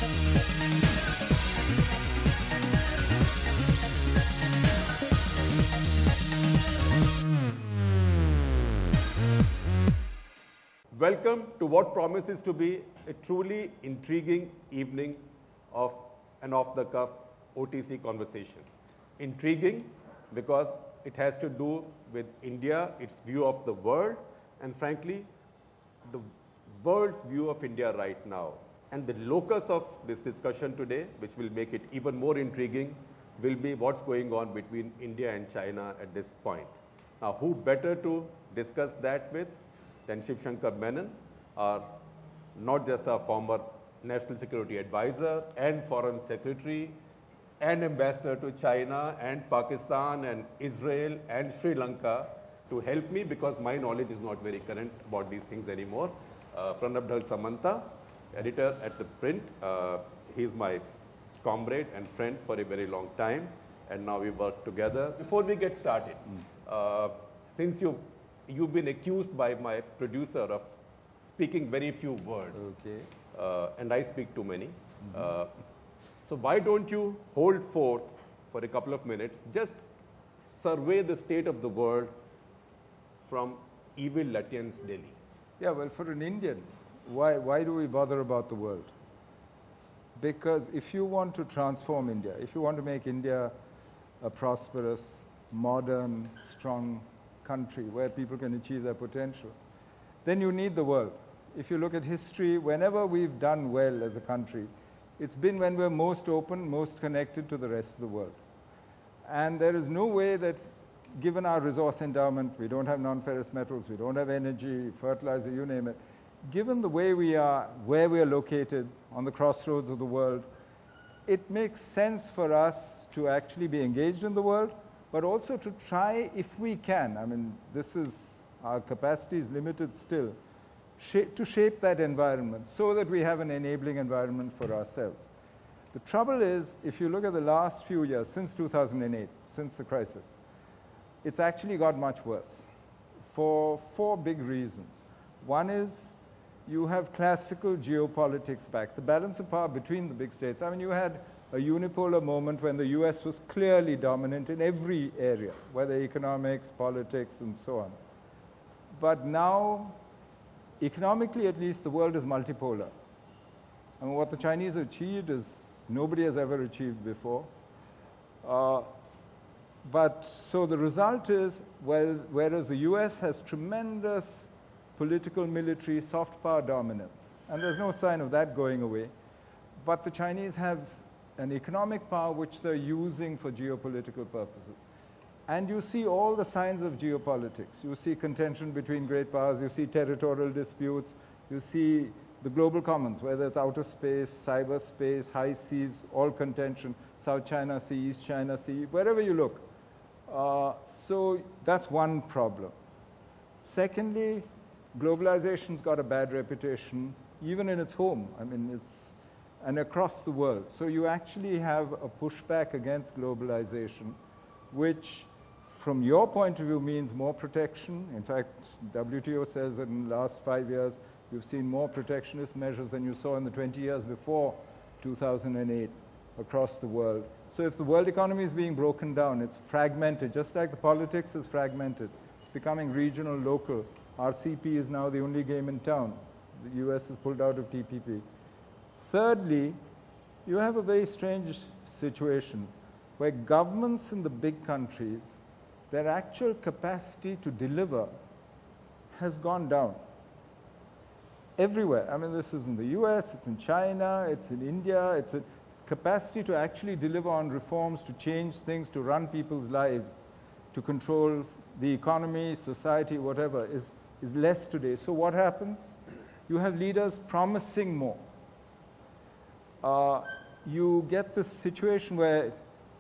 Welcome to what promises to be a truly intriguing evening of an off-the-cuff OTC conversation. Intriguing because it has to do with India, its view of the world, and frankly, the world's view of India right now. And the locus of this discussion today, which will make it even more intriguing, will be what's going on between India and China at this point. Now, who better to discuss that with than Shivshankar Menon, not just our former National Security Advisor and Foreign Secretary and Ambassador to China and Pakistan and Israel and Sri Lanka, to help me because my knowledge is not very current about these things anymore. Pranab Samanta, editor at The Print. He's my comrade and friend for a very long time, and now we work together. Before we get started, since you've been accused by my producer of speaking very few words, and I speak too many. So why don't you hold forth for a couple of minutes, just survey the state of the world from evil Lutyens' Delhi. Yeah, well, for an Indian, why do we bother about the world? Because if you want to transform India, if you want to make India a prosperous, modern, strong country where people can achieve their potential, then you need the world. If you look at history, whenever we've done well as a country, it's been when we're most open, most connected to the rest of the world. And there is no way that, given our resource endowment, we don't have non-ferrous metals, we don't have energy, fertilizer, you name it, given the way we are, where we are located on the crossroads of the world, it makes sense for us to actually be engaged in the world, but also to try, if we can, I mean, our capacity is limited still, to shape that environment so that we have an enabling environment for ourselves. The trouble is, if you look at the last few years, since 2008, since the crisis, it's actually got much worse for 4 big reasons. One is you have classical geopolitics back, the balance of power between the big states. I mean, you had a unipolar moment when the US was clearly dominant in every area, whether economics, politics, and so on. But now, economically at least, the world is multipolar. And what the Chinese achieved is nobody has ever achieved before. But so the result is, well, whereas the US has tremendous political, military, soft power dominance, and there's no sign of that going away, but the Chinese have an economic power which they're using for geopolitical purposes. And you see all the signs of geopolitics. You see contention between great powers, you see territorial disputes, you see the global commons, whether it's outer space, cyberspace, high seas, all contention, South China Sea, East China Sea, wherever you look. So that's one problem. Secondly, globalization's got a bad reputation, even in its home. I mean, and across the world. So you actually have a pushback against globalization, which from your point of view means more protection. In fact, WTO says that in the last 5 years, you've seen more protectionist measures than you saw in the 20 years before 2008 across the world. So if the world economy is being broken down, it's fragmented, just like the politics is fragmented. It's becoming regional, local. RCP is now the only game in town. The US has pulled out of TPP. Thirdly, you have a very strange situation where governments in the big countries, their actual capacity to deliver has gone down. Everywhere. I mean, this is in the US, it's in China, it's in India, it's a capacity to actually deliver on reforms, to change things, to run people's lives, to control the economy, society, whatever, is less today. So what happens? You have leaders promising more. You get this situation where,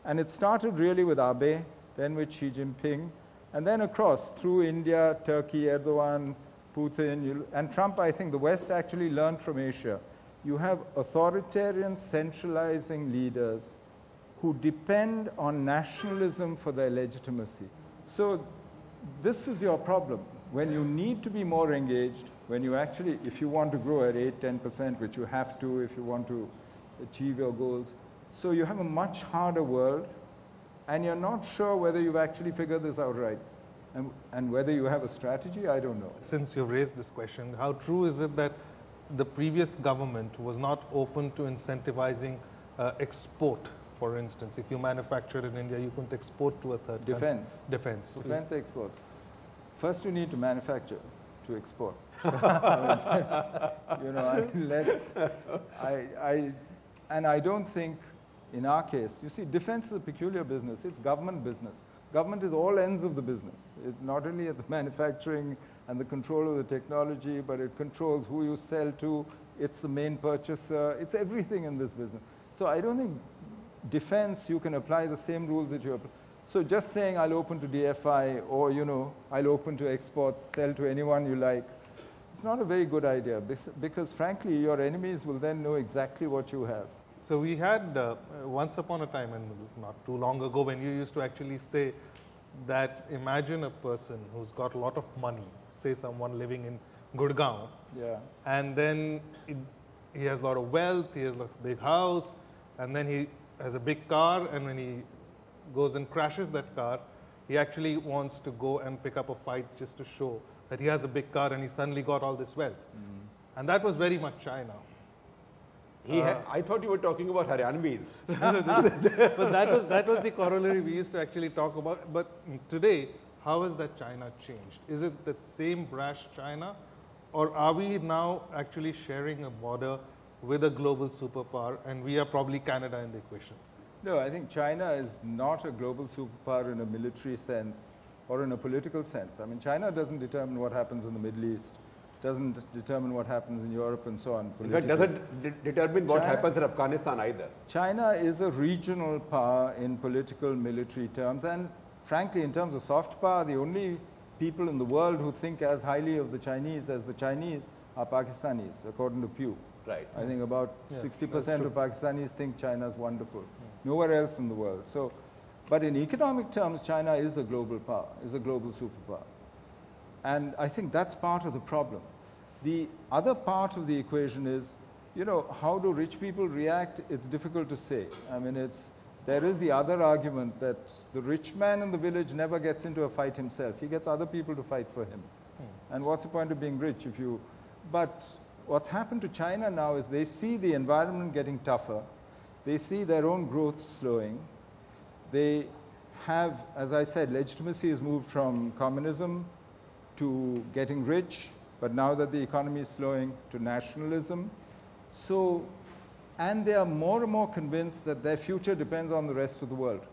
and it started really with Abe, then with Xi Jinping, and then across through India, Turkey, Erdogan, Putin, and Trump. I think the West actually learned from Asia. You have authoritarian, centralizing leaders who depend on nationalism for their legitimacy. So this is your problem. When you need to be more engaged, when you actually, if you want to grow at 8–10%, which you have to if you want to achieve your goals. So you have a much harder world, and you're not sure whether you've actually figured this out right. And whether you have a strategy, I don't know. Since you've raised this question, how true is it that the previous government was not open to incentivizing export? For instance, if you manufacture in India, you couldn't export to a third country. Defense. Defense exports. First, you need to manufacture to export. And I don't think, in our case, you see, defense is a peculiar business. It's government business. Government is all ends of the business. It's not only at the manufacturing and the control of the technology, but it controls who you sell to. It's the main purchaser. It's everything in this business. So I don't think defense, you can apply the same rules that you apply. So just saying I'll open to DFI or, I'll open to exports, sell to anyone you like, it's not a very good idea because frankly, your enemies will then know exactly what you have. So we had once upon a time, and not too long ago, when you used to actually say that imagine a person who's got a lot of money, say someone living in Gurgaon, and then he has a lot of wealth, he has a big house, and then he has a big car, and when he goes and crashes that car, he actually wants to go and pick up a fight just to show that he has a big car and he suddenly got all this wealth. And that was very much China. I thought you were talking about Haryanvis. But that was the corollary we used to actually talk about. But today, how has that China changed? Is it that same brash China? Or are we now actually sharing a border with a global superpower, and we are probably Canada in the equation? No, I think China is not a global superpower in a military sense or in a political sense. I mean, China doesn't determine what happens in the Middle East, doesn't determine what happens in Europe and so on. In fact, doesn't determine what happens in Afghanistan either. China is a regional power in political, military terms, and frankly, in terms of soft power, the only people in the world who think as highly of the Chinese as the Chinese are Pakistanis, according to Pew. Right. I think about 60% of Pakistanis think China is wonderful. Nowhere else in the world. So, but in economic terms, China is a global power, is a global superpower. And I think that's part of the problem. The other part of the equation is, how do rich people react? It's difficult to say. I mean, there is the other argument that the rich man in the village never gets into a fight himself. He gets other people to fight for him. And what's the point of being rich if you... But what's happened to China now is they see the environment getting tougher. They see their own growth slowing. They have, as I said, legitimacy has moved from communism to getting rich, but now that the economy is slowing, to nationalism. So, and they are more and more convinced that their future depends on the rest of the world.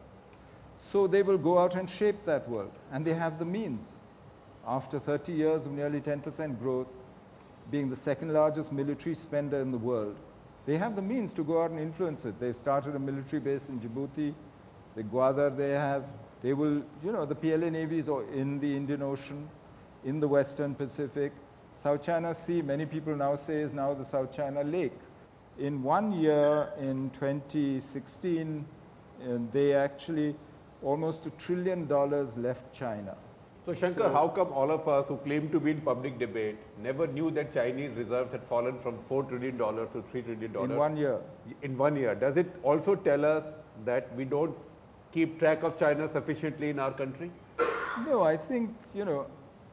So they will go out and shape that world, and they have the means. After 30 years of nearly 10% growth, being the second largest military spender in the world, they have the means to go out and influence it. They've started a military base in Djibouti, the Gwadar they have. They will, the PLA Navy is in the Indian Ocean, in the Western Pacific. South China Sea, many people now say, is now the South China Lake. In 1 year, in 2016, they actually, almost $1 trillion left China. So Shankar, how come all of us who claim to be in public debate never knew that Chinese reserves had fallen from $4 trillion to $3 trillion? In 1 year. In 1 year. Does it also tell us that we don't keep track of China sufficiently in our country? No, I think,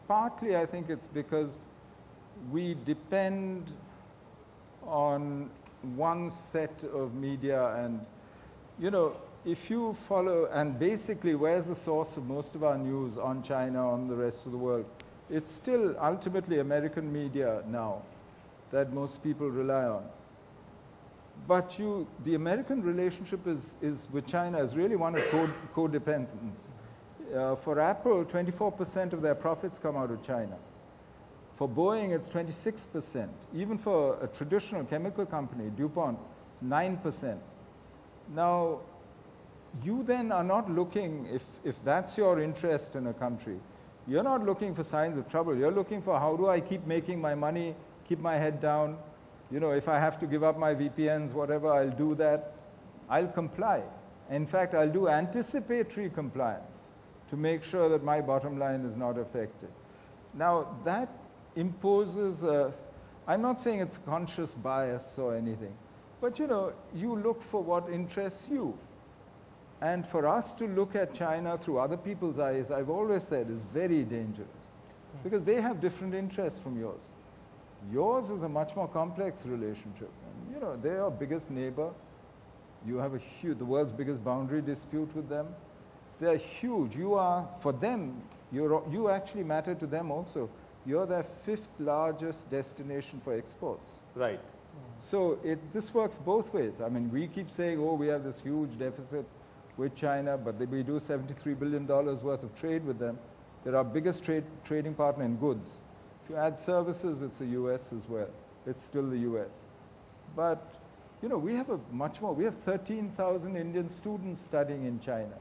partly I think it's because we depend on one set of media and, if you follow, and basically where's the source of most of our news on China, on the rest of the world? It's still ultimately American media now that most people rely on. But the American relationship is with China is really one of codependence. For Apple, 24% of their profits come out of China. For Boeing, it's 26%. Even for a traditional chemical company, DuPont, it's 9%. Now, you then are not looking, if that's your interest in a country, you're not looking for signs of trouble. You're looking for how do I keep making my money, keep my head down. If I have to give up my VPNs, whatever, I'll do that. I'll comply. In fact, I'll do anticipatory compliance to make sure that my bottom line is not affected. Now, that imposes I'm not saying it's conscious bias or anything, But you know, you look for what interests you. And for us to look at China through other people's eyes, I've always said, is very dangerous. Because they have different interests from yours. Yours is a much more complex relationship. And, you know, they're our biggest neighbor. You have the world's biggest boundary dispute with them. They're huge. You are, for them, you actually matter to them also. You're their 5th largest destination for exports. Right. So this works both ways. I mean, we keep saying, oh, we have this huge deficit with China, but we do $73 billion worth of trade with them. They're our biggest trading partner in goods. If you add services, it's the US as well. It's still the US. But, you know, we have much more. We have 13,000 Indian students studying in China.